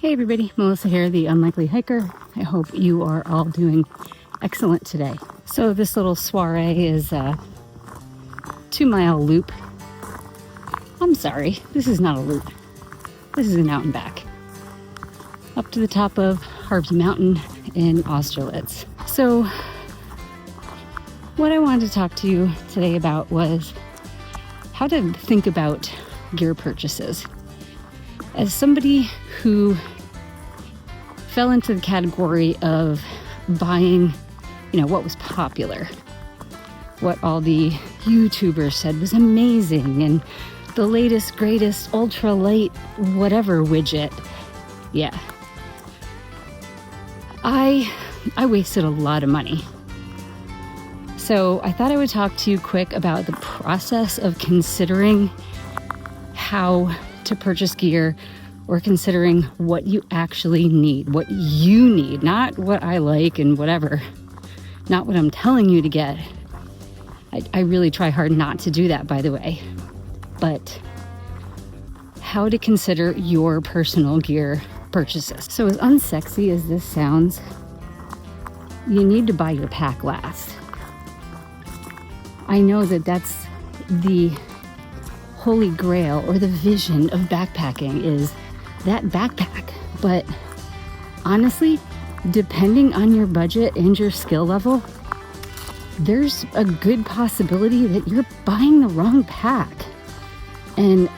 Hey everybody, Melissa here, the Unlikely Hiker. I hope you are all doing excellent today. So this little soiree is a 2-mile loop. I'm sorry, this is not a loop. This is an out and back. Up to the top of Harvey Mountain in Austerlitz. So what I wanted to talk to you today about was how to think about gear purchases. As somebody who fell into the category of buying, what was popular, what all the YouTubers said was amazing, and the latest, greatest, ultra light, whatever widget. Yeah. I wasted a lot of money. So I thought I would talk to you quick about the process of considering how to purchase gear, or considering what you actually need, what you need, not what I like and whatever, not what I'm telling you to get. I really try hard not to do that, by the way, but how to consider your personal gear purchases. So as unsexy as this sounds, you need to buy your pack last. I know that that's the holy grail or the vision of backpacking, is that backpack. But honestly, depending on your budget and your skill level, there's a good possibility that you're buying the wrong pack. And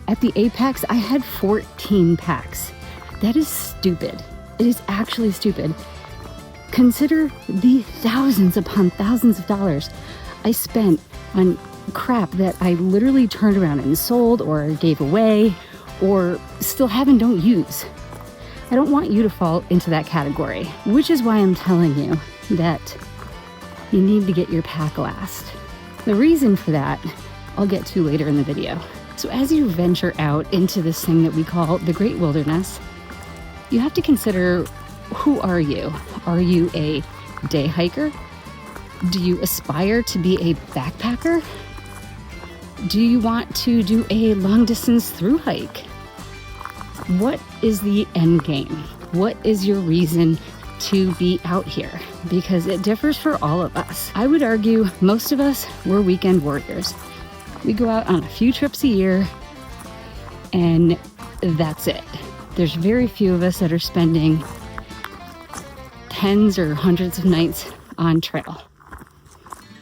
at the Apex, I had 14 packs. That is stupid. It is actually stupid. Consider the thousands upon thousands of dollars I spent on crap that I literally turned around and sold or gave away or still have and don't use. I don't want you to fall into that category, which is why I'm telling you that you need to get your pack last. The reason for that, I'll get to later in the video. So as you venture out into this thing that we call the Great Wilderness, you have to consider, who are you? Are you a day hiker? Do you aspire to be a backpacker? Do you want to do a long distance through hike? What is the end game? What is your reason to be out here? Because it differs for all of us. I would argue most of us, we're weekend warriors. We go out on a few trips a year and that's it. There's very few of us that are spending tens or hundreds of nights on trail.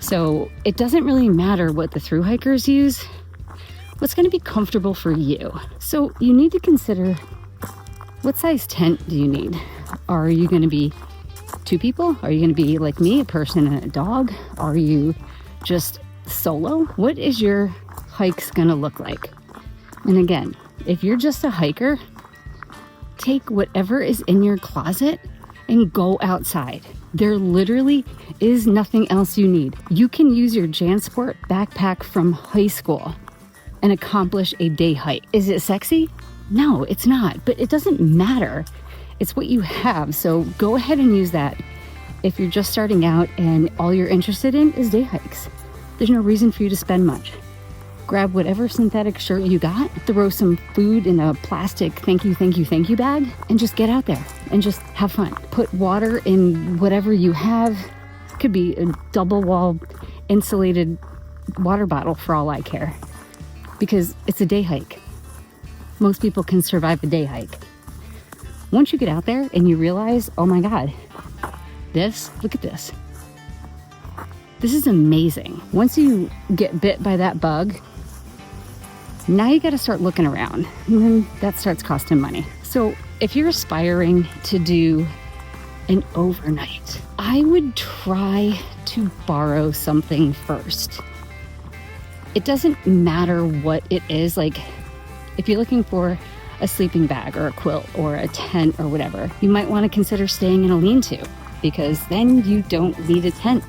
So it doesn't really matter what the thru hikers use. What's going to be comfortable for you? So you need to consider, what size tent do you need? Are you going to be 2 people? Are you going to be like me, a person and a dog? Are you just solo? What is your hikes going to look like? And again, if you're just a hiker, take whatever is in your closet and go outside. There literally is nothing else you need. You can use your JanSport backpack from high school and accomplish a day hike. Is it sexy? No, it's not, but it doesn't matter. It's what you have, so go ahead and use that if you're just starting out and all you're interested in is day hikes. There's no reason for you to spend much. Grab whatever synthetic shirt you got, throw some food in a plastic thank you bag, and just get out there and just have fun. Put water in whatever you have. Could be a double wall insulated water bottle for all I care, because it's a day hike. Most people can survive a day hike. Once you get out there and you realize, oh my God, look at this. This is amazing. Once you get bit by that bug, now you got to start looking around, and then that starts costing money. So if you're aspiring to do an overnight, I would try to borrow something first. It doesn't matter what it is. Like, if you're looking for a sleeping bag or a quilt or a tent or whatever, you might want to consider staying in a lean-to, because then you don't need a tent.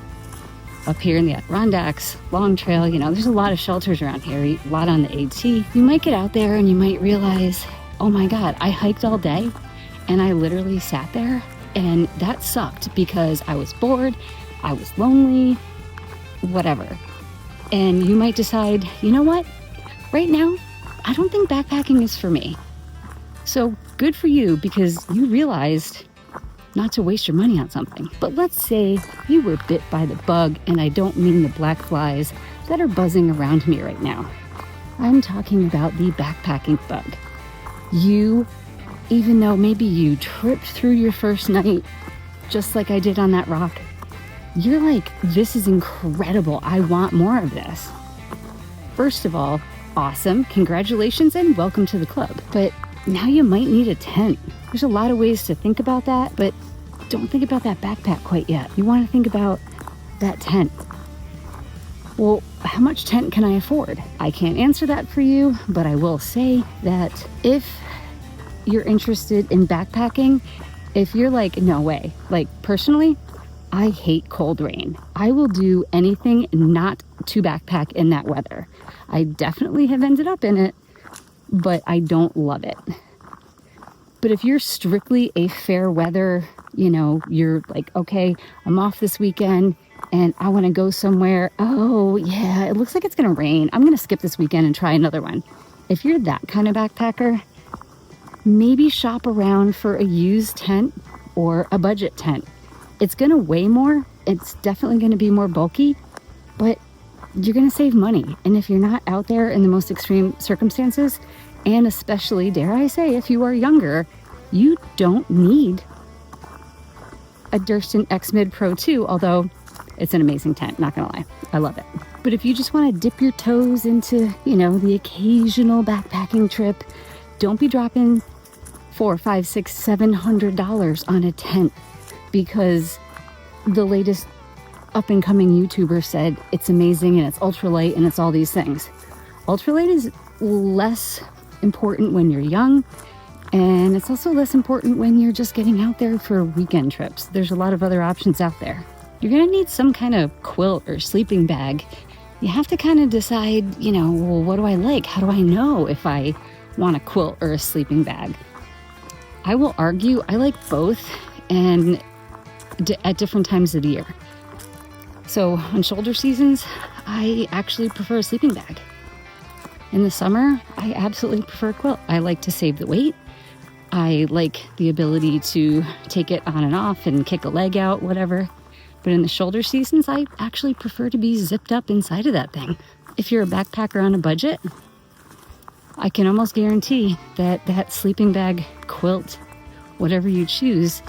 Up here in the Adirondacks, Long Trail, there's a lot of shelters around here, a lot on the AT. You might get out there and you might realize, oh my God, I hiked all day and I literally sat there and that sucked because I was bored, I was lonely, whatever. And you might decide, you know what? Right now, I don't think backpacking is for me. So good for you, because you realized not to waste your money on something. But let's say you were bit by the bug, and I don't mean the black flies that are buzzing around me right now. I'm talking about the backpacking bug. You, even though maybe you tripped through your first night, just like I did on that rock, you're like, this is incredible. I want more of this. First of all, awesome. Congratulations and welcome to the club. But now you might need a tent. There's a lot of ways to think about that, but don't think about that backpack quite yet. You want to think about that tent. Well, how much tent can I afford? I can't answer that for you, but I will say that if you're interested in backpacking, if you're like, no way, like personally, I hate cold rain. I will do anything not to backpack in that weather. I definitely have ended up in it, but I don't love it. But if you're strictly a fair weather, you're like, okay, I'm off this weekend and I want to go somewhere. Oh yeah, it looks like it's going to rain. I'm going to skip this weekend and try another one. If you're that kind of backpacker, maybe shop around for a used tent or a budget tent. It's going to weigh more. It's definitely going to be more bulky, but you're going to save money. And if you're not out there in the most extreme circumstances, and especially, dare I say, if you are younger, you don't need a Durston X-Mid Pro 2, although it's an amazing tent, not gonna lie. I love it. But if you just want to dip your toes into, the occasional backpacking trip, don't be dropping $400, $500, $600, $700 on a tent because the latest up-and-coming YouTuber said it's amazing and it's ultralight and it's all these things. Ultralight is less important when you're young, and it's also less important when you're just getting out there for weekend trips. There's a lot of other options out there. You're gonna need some kind of quilt or sleeping bag. You have to kind of decide, well, what do I like? How do I know if I want a quilt or a sleeping bag? I will argue I like both, and at different times of the year. So on shoulder seasons, I actually prefer a sleeping bag. In the summer, I absolutely prefer a quilt. I like to save the weight. I like the ability to take it on and off and kick a leg out, whatever. But in the shoulder seasons, I actually prefer to be zipped up inside of that thing. If you're a backpacker on a budget, I can almost guarantee that that sleeping bag, quilt, whatever you choose,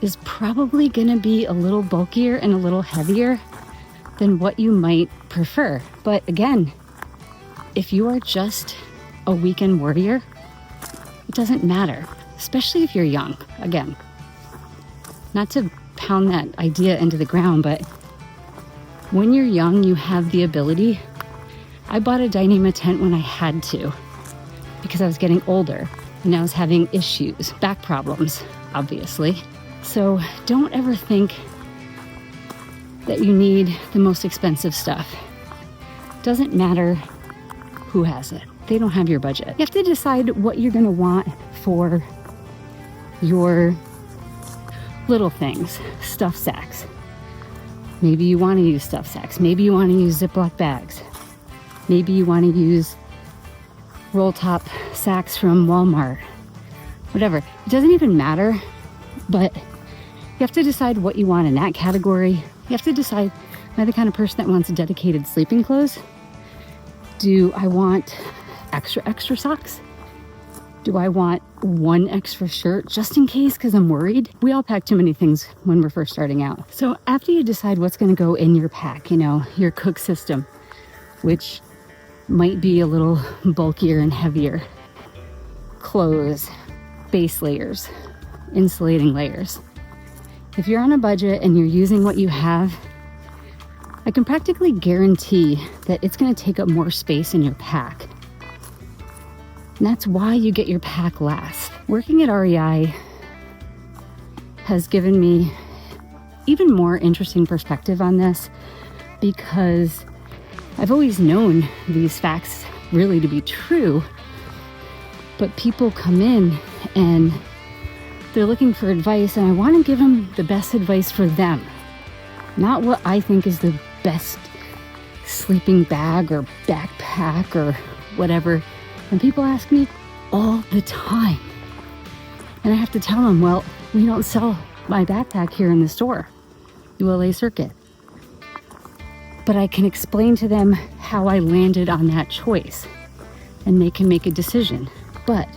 is probably going to be a little bulkier and a little heavier than what you might prefer. But again, if you are just a weekend warrior, it doesn't matter, especially if you're young. Again, not to pound that idea into the ground, but when you're young, you have the ability. I bought a Dyneema tent when I had to because I was getting older and I was having issues, back problems, obviously. So don't ever think that you need the most expensive stuff. Doesn't matter who has it. They don't have your budget. You have to decide what you're gonna want for your little things, stuff sacks. Maybe you wanna use stuff sacks. Maybe you wanna use Ziploc bags. Maybe you wanna use roll top sacks from Walmart. Whatever, it doesn't even matter, but you have to decide what you want in that category. You have to decide, am I the kind of person that wants dedicated sleeping clothes? Do I want extra socks? Do I want one extra shirt just in case because I'm worried? We all pack too many things when we're first starting out. So after you decide what's going to go in your pack, your cook system, which might be a little bulkier and heavier, clothes, base layers, insulating layers. If you're on a budget and you're using what you have, I can practically guarantee that it's going to take up more space in your pack. And that's why you get your pack last. Working at REI has given me even more interesting perspective on this because I've always known these facts really to be true, but people come in and they're looking for advice, and I want to give them the best advice for them, not what I think is the best sleeping bag or backpack or whatever And people ask me all the time. And I have to tell them, well, we don't sell my backpack here in the store, ULA Circuit. But I can explain to them how I landed on that choice, and they can make a decision. But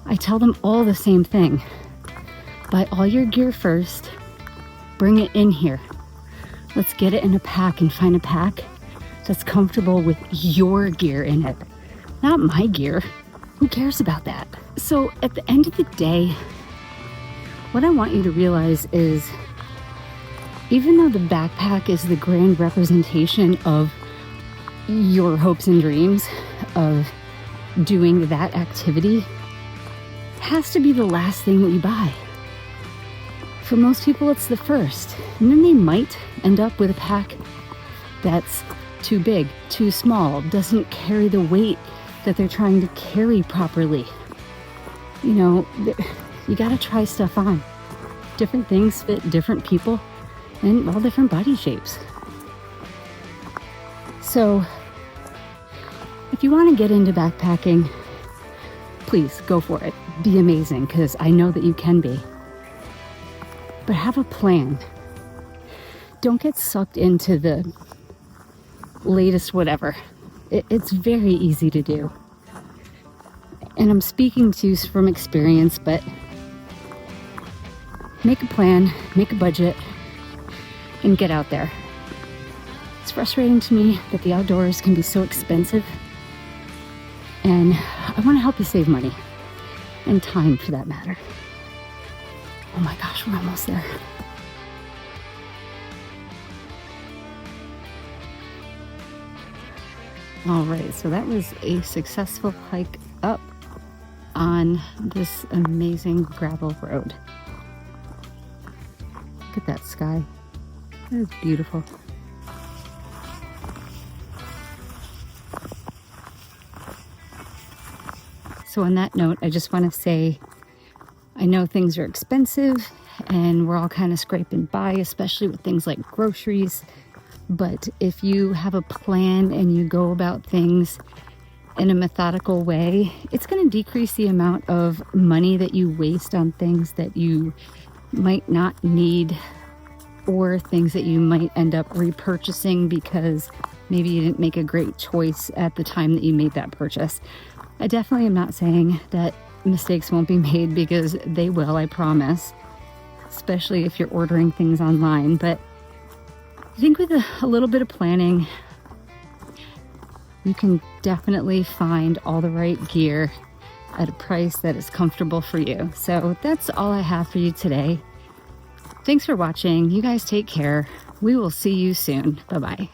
I tell them all the same thing. Buy all your gear first, bring it in here. Let's get it in a pack and find a pack that's comfortable with your gear in it, not my gear. Who cares about that? So at the end of the day, what I want you to realize is, even though the backpack is the grand representation of your hopes and dreams of doing that activity, it has to be the last thing that you buy. For most people, it's the first. And then they might end up with a pack that's too big, too small, doesn't carry the weight that they're trying to carry properly. You know, you gotta try stuff on. Different things fit different people and all different body shapes. So if you want to get into backpacking, please go for it. Be amazing, because I know that you can be. But have a plan. Don't get sucked into the latest whatever. It's very easy to do. And I'm speaking to you from experience, but make a plan, make a budget, and get out there. It's frustrating to me that the outdoors can be so expensive, and I want to help you save money and time, for that matter. Oh my gosh, we're almost there. All right, so that was a successful hike up on this amazing gravel road. Look at that sky. That is beautiful. So on that note, I just want to say, I know things are expensive and we're all kind of scraping by, especially with things like groceries. But if you have a plan and you go about things in a methodical way, it's going to decrease the amount of money that you waste on things that you might not need, or things that you might end up repurchasing because maybe you didn't make a great choice at the time that you made that purchase. I definitely am not saying that mistakes won't be made, because they will, I promise, especially if you're ordering things online. But I think with a little bit of planning, you can definitely find all the right gear at a price that is comfortable for you. So that's all I have for you today. Thanks for watching. You guys take care. We will see you soon. Bye-bye.